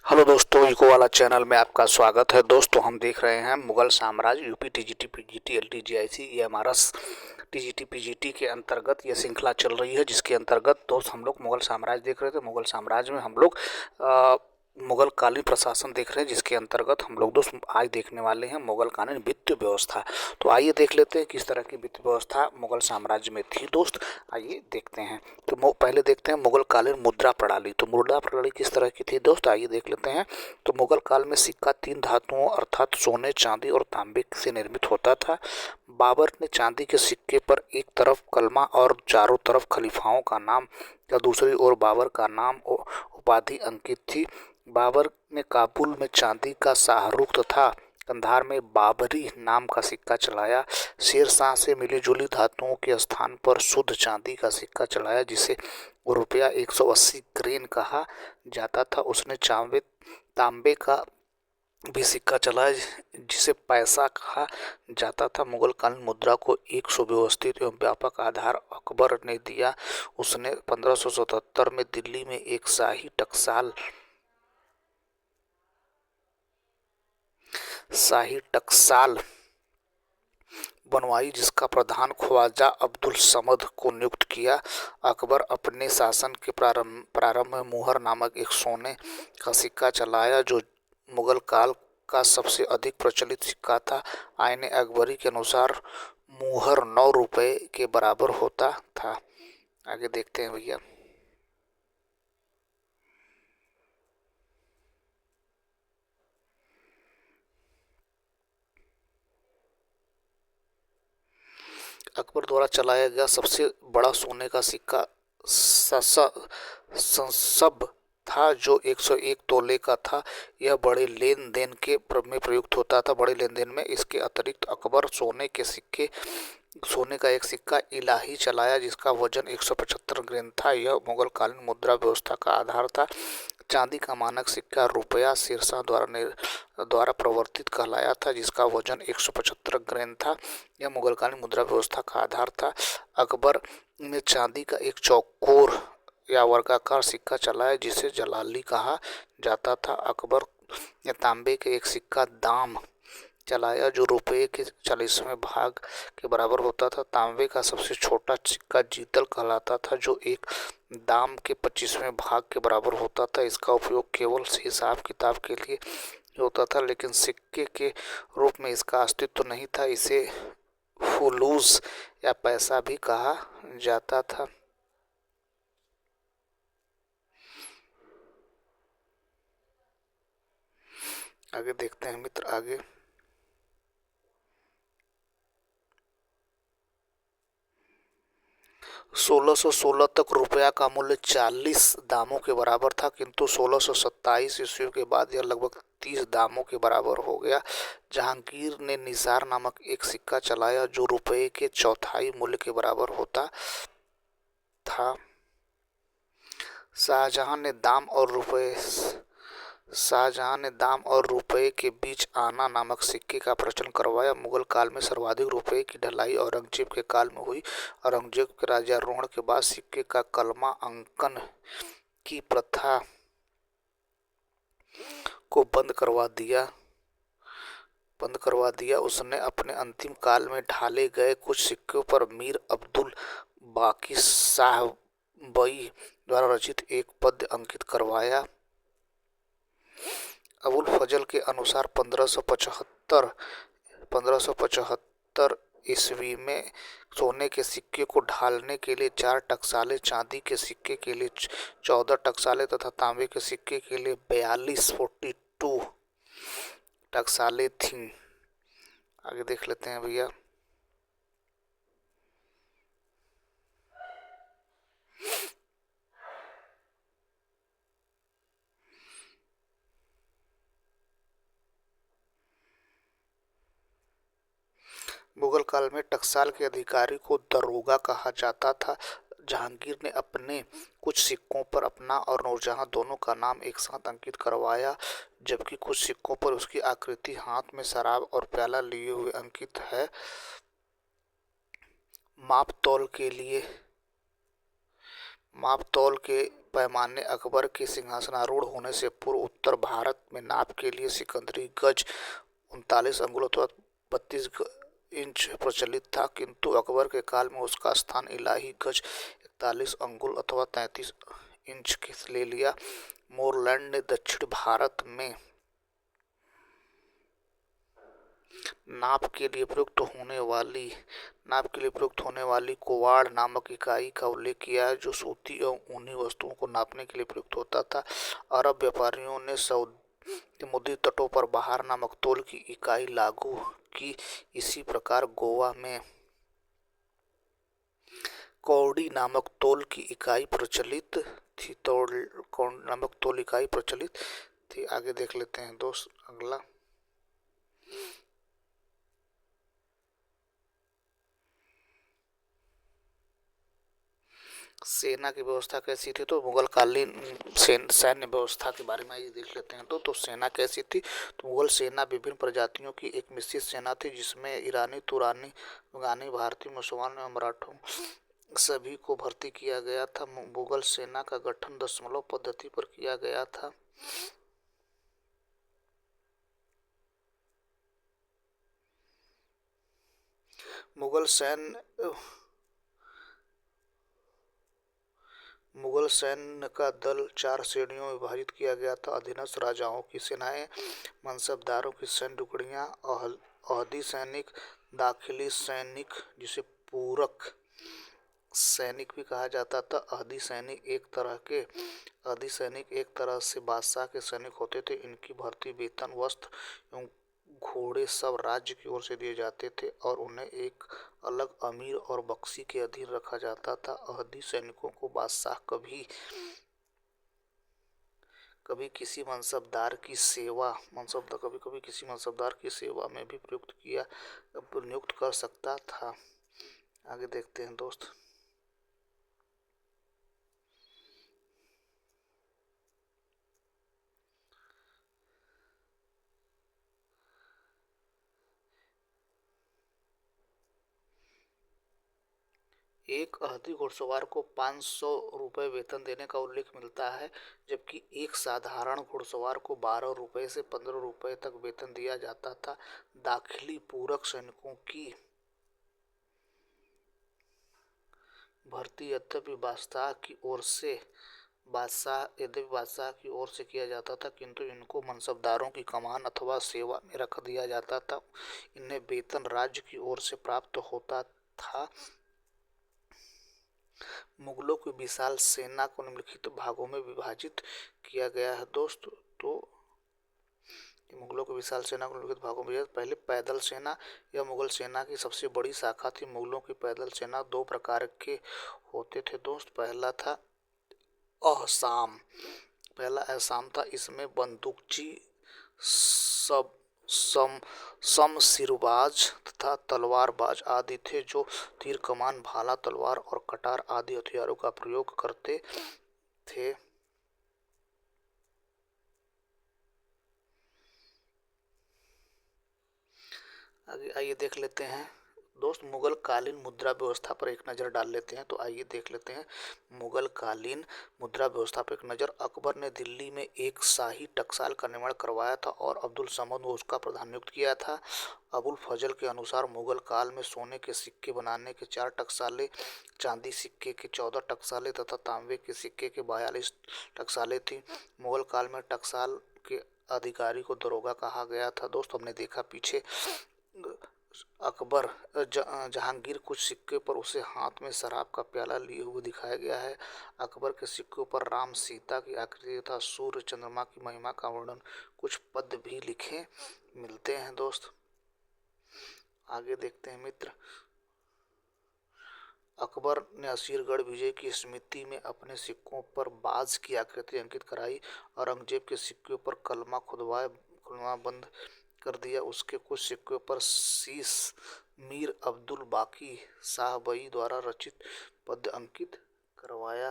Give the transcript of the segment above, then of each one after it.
Hello दोस्तों, eco वाला channel में आपका स्वागत है। दोस्तों, हम देख रहे हैं मुगल साम्राज्य यूपी टीजीटी पीजीटी एलटीजीआईसी ये हमारा टीजीटी पीजीटी के अंतर्गत ये श्रृंखला चल रही है, जिसके अंतर्गत दोस्त हम लोग मुगल साम्राज्य देख रहे थे। मुगल साम्राज्य में हम लोग मुगल कालीन प्रशासन देख रहे हैं, जिसके अंतर्गत हम लोग दोस्त आज देखने वाले हैं मुगल कालीन वित्त व्यवस्था। तो आइए देख लेते हैं किस तरह की वित्त व्यवस्था मुगल साम्राज्य में थी। दोस्त आइए देखते हैं। तो पहले देखते हैं मुगल कालीन मुद्रा प्रणाली। तो मुद्रा प्रणाली किस तरह की थी दोस्त, आइए देख लेते हैं। तो मुगल काल में सिक्का 3 धातुओं अर्थात सोने, चांदी और तांबे से निर्मित होता था। बाबर ने चांदी के सिक्के पर एक तरफ कलमा और चारों तरफ खलीफाओं का नाम या दूसरी ओर बाबर का नाम उपाधि अंकित थी। बाबर ने काबुल में चांदी का शाहरुख तथा कंधार में बाबरी नाम का सिक्का चलाया। शेरशाह से मिली जुली धातुओं के स्थान पर शुद्ध चांदी का सिक्का चलाया, जिसे रुपया 180 ग्रेन कहा जाता था। उसने तांबे का भी सिक्का चलाया, जिसे पैसा कहा जाता था। मुगल कालीन मुद्रा को एक सुव्यवस्थित एवं व्यापक आधार अकबर ने दिया। उसने 1577 में दिल्ली में एक शाही टकसाल बनवाई, जिसका प्रधान ख्वाजा अब्दुल समद को नियुक्त किया। अकबर अपने शासन के प्रारंभ में मुहर नामक एक सोने का सिक्का चलाया, जो मुगल काल का सबसे अधिक प्रचलित सिक्का था। आईने अकबरी के अनुसार मुहर 9 रुपए के बराबर होता था। आगे देखते हैं भैया। अकबर द्वारा चलाया गया सबसे बड़ा सोने का सिक्का संसब था, जो 101 तोले का था। यह बड़े लेन देन के में प्रयुक्त होता था। बड़े लेन देन में इसके अतिरिक्त अकबर सोने का एक सिक्का इलाही चलाया, जिसका वजन 175 ग्राम था। यह मुगल कालीन मुद्रा व्यवस्था का आधार था। चांदी का मानक सिक्का रुपया शेरशाह द्वारा प्रवर्तित कहलाया था, जिसका वजन 175 ग्राम था। यह मुगल कालीन मुद्रा व्यवस्था का आधार था। अकबर ने चांदी का एक चौकोर या वर्गाकार सिक्का चलाया, जिसे जलाली कहा जाता था। अकबर ने तांबे के एक सिक्का दाम चलाया, जो रुपये के 40वें भाग के बराबर होता था। तांबे का सबसे छोटा सिक्का जीतल कहलाता था, जो एक दाम के 25वें भाग के बराबर होता था। इसका उपयोग केवल हिसाब किताब के लिए होता था, लेकिन सिक्के के रूप में इसका अस्तित्व नहीं था। इसे फुलूस या पैसा भी कहा जाता था। आगे देखते हैं मित्र। आगे 1616 तक रुपया का मूल्य 40 दामों के बराबर था, किंतु 1627 ईस्वी के बाद यह लगभग 30 दामों के बराबर हो गया। जहांगीर ने निसार नामक एक सिक्का चलाया, जो रुपये के चौथाई मूल्य के बराबर होता था। शाहजहां ने दाम और रुपये के बीच आना नामक सिक्के का प्रचलन करवाया। मुगल काल में सर्वाधिक रुपये की ढलाई औरंगजेब के काल में हुई। औरंगजेब के राज्यारोहण के बाद सिक्के का कलमा अंकन की प्रथा को बंद करवा दिया। उसने अपने अंतिम काल में ढाले गए कुछ सिक्कों पर मीर अब्दुल बाकी साहबई द्वारा रचित एक पद्य अंकित करवाया। अबुल फजल के अनुसार 1575 ईस्वी में सोने के सिक्के को ढालने के लिए 4 टकसालें, चांदी के सिक्के के लिए 14 टकसालें तथा तांबे के सिक्के के लिए 42 टकसालें थीं। आगे देख लेते हैं भैया। मुगल काल में टकसाल के अधिकारी को दरोगा कहा जाता था। जहांगीर ने अपने कुछ सिक्कों पर अपना और नूरजहां दोनों का नाम एक साथ अंकित करवाया, जबकि कुछ सिक्कों पर उसकी आकृति हाथ में शराब और प्याला लिए हुए अंकित है। माप तौल के लिए मापतौल के पैमाने अकबर के सिंहासनारूढ़ होने से पूर्व उत्तर भारत में नाप के लिए सिकंदरी गज 39 अंगुल अथवा 32 इंच प्रचलित था, किंतु अकबर के काल में उसका स्थान इलाही गज 41 अंगुल अथवा 33 इंच ले लिया। मोरलैंड ने दक्षिण भारत में नाप के लिए प्रयुक्त होने वाली कोवाड़ नामक इकाई का उल्लेख किया है, जो सूती एवं ऊनी वस्तुओं को नापने के लिए प्रयुक्त होता था। अरब व्यापारियों ने समुद्री तटों पर बहार नामक तौल की इकाई लागू की। इसी प्रकार गोवा में कौड़ी नामक तौल की इकाई प्रचलित थी। आगे देख लेते हैं दोस्त अगला। सेना की व्यवस्था कैसी थी? तो मुगल कालीन सैन्य व्यवस्था के बारे में ये देख लेते हैं। तो सेना कैसी थी? तो मुगल सेना विभिन्न प्रजातियों की एक मिश्रित सेना थी, जिसमें ईरानी, तुरानी, अफगानी, भारतीय, मुसलमान एवं मराठों सभी को भर्ती किया गया था। मुगल सेना का गठन दशमलव पद्धति पर किया गया था। मुगल सैन्य का दल 4 श्रेणियों में विभाजित किया गया था। अधीनस्थ राजाओं की सेनाएं, मनसबदारों की सैन्य टुकड़ियां, अहदी सैनिक, दाखिली सैनिक जिसे पूरक सैनिक भी कहा जाता था। अहदी सैनिक एक तरह से बादशाह के सैनिक होते थे। इनकी भर्ती, वेतन, वस्त्र एवं घोड़े सब राज्य की ओर से दिए जाते थे और उन्हें एक अलग अमीर और बख्शी के अधीन रखा जाता था। अहदी सैनिकों को बादशाह कभी किसी मनसबदार की सेवा में भी नियुक्त कर सकता था। आगे देखते हैं दोस्त। एक अहदी घुड़सवार को 500 रुपये वेतन देने का उल्लेख मिलता है, जबकि एक साधारण घुड़सवार को 12 रुपये से 15 रुपये तक वेतन दिया जाता था। दाखिली पूरक सैनिकों की भर्ती यद्यपि बादशाह की ओर से किया जाता था, किंतु इनको मनसबदारों की कमान अथवा सेवा में रख दिया जाता था। इन्हें वेतन राज्य की ओर से प्राप्त होता था। मुगलों की विशाल सेना को निम्नलिखित भागों में विभाजित किया गया है दोस्त। तो मुगलों की विशाल सेना को निम्नलिखित भागों में, पहले पैदल सेना। यह मुगल सेना की सबसे बड़ी शाखा थी। मुगलों की पैदल सेना 2 प्रकार के होते थे दोस्त। पहला अहसाम था। इसमें बंदूकची, शमशीरबाज तथा तलवारबाज आदि थे, जो तीर कमान, भाला, तलवार और कटार आदि हथियारों का प्रयोग करते थे। आगे आइए देख लेते हैं दोस्त मुगल कालीन मुद्रा व्यवस्था पर एक नज़र डाल लेते हैं। तो आइए देख लेते हैं मुगल कालीन मुद्रा व्यवस्था पर एक नज़र। अकबर ने दिल्ली में एक शाही टकसाल का निर्माण करवाया था और अब्दुल समद को उसका प्रधान नियुक्त किया था। अबुल फजल के अनुसार मुगल काल में सोने के सिक्के बनाने के 4 टकसालें, चांदी सिक्के के 14 टकसालें तथा तांबे के सिक्के के 42 टकसालें थी। मुगल काल में टकसाल के अधिकारी को दरोगा कहा गया था। दोस्त हमने देखा पीछे अकबर जहांगीर कुछ सिक्के पर उसे हाथ में शराब का प्याला लिए हुए दिखाया गया है। अकबर के सिक्कों पर राम, सीता की आकृति तथा सूर्य, चंद्रमा की महिमा का वर्णन, कुछ पद्य भी लिखे मिलते हैं दोस्त। आगे देखते हैं मित्र। अकबर ने असीरगढ़ विजय की स्मृति में अपने सिक्कों पर बाज की आकृति अंकित कराई। औरंगजेब के सिक्कों पर कलमा खुलवा बंद कर दिया। उसके कुछ सिक्कों पर शीश मीर अब्दुल बाकी शाहबई द्वारा रचित पद्य अंकित करवाया।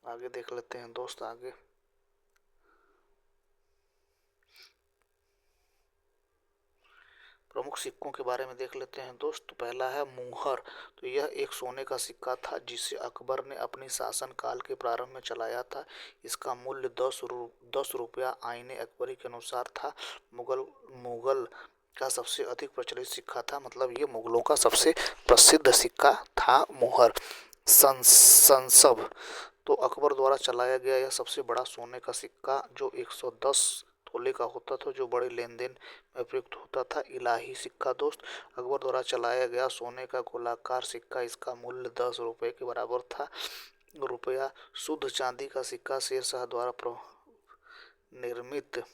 आगे देख लेते हैं दोस्त। आगे प्रमुख सिक्कों के बारे में देख लेते हैं दोस्त। तो पहला है मुहर। तो यह एक सोने का सिक्का था जिसे अकबर ने अपनी शासन काल के प्रारंभ में चलाया था। इसका मूल्य 10 रुपया आईने अकबरी के अनुसार था। मुगल का सबसे अधिक प्रचलित सिक्का था, मतलब ये मुगलों का सबसे प्रसिद्ध सिक्का था मुहर। संसब। तो अकबर द्वारा चलाया गया यह सबसे बड़ा सोने का सिक्का जो 110 तोले का होता था, जो बड़े लेन देन में प्रयुक्त होता था। इलाही सिक्का दोस्त। अकबर द्वारा चलाया गया सोने का गोलाकार सिक्का, इसका मूल्य 10 रुपये के बराबर था। रुपया। शुद्ध चांदी का सिक्का शेरशाह द्वारा निर्मित,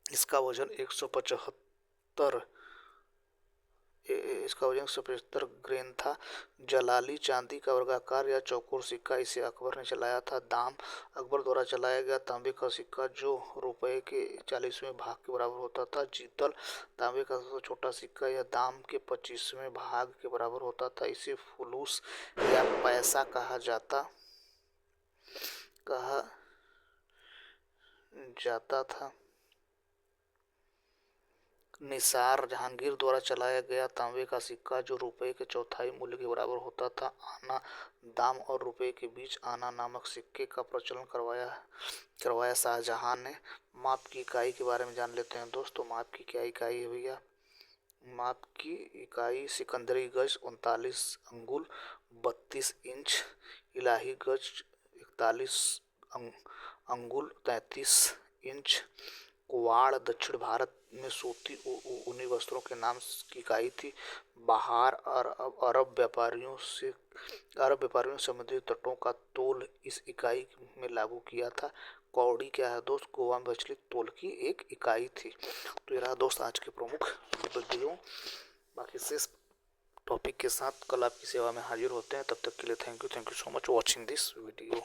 इसका वजन 175 ग्रेन था। जलाली चांदी का वर्गाकार या चौकोर सिक्का, इसे अकबर ने चलाया था। दाम। अकबर द्वारा चलाया गया तांबे का सिक्का जो रुपए के 40वें भाग के बराबर होता था। जीतल। तांबे का सबसे छोटा सिक्का, यह दाम के 25वें भाग के बराबर होता था। इसे फुलूस या पैसा कहा जाता था। निसार। जहांगीर द्वारा चलाया गया तांबे का सिक्का जो रुपए के चौथाई मूल्य के बराबर होता था। आना। दाम और रुपए के बीच आना नामक सिक्के का प्रचलन करवाया शाहजहां ने। माप की इकाई के बारे में जान लेते हैं दोस्तों। माप की क्या इकाई है भैया? माप की इकाई सिकंदरी गज 39 अंगुल 32 इंच। इलाही गज 41 अंगुल 33 इंच। कुवाड़ दक्षिण भारत में सूती ऊनी वस्त्रों के नाम की इकाई थी। बाहर अरब व्यापारियों ने समुद्री तटों का तोल इस इकाई में लागू किया था। कौड़ी क्या है दोस्त? गोवा में प्रचलित तोल की एक इकाई थी। तो ये रहा दोस्त आज के प्रमुख वीडियो। बाकी शेष टॉपिक के साथ कल आपकी सेवा में हाजिर होते हैं। तब तक के लिए thank you so much watching this video.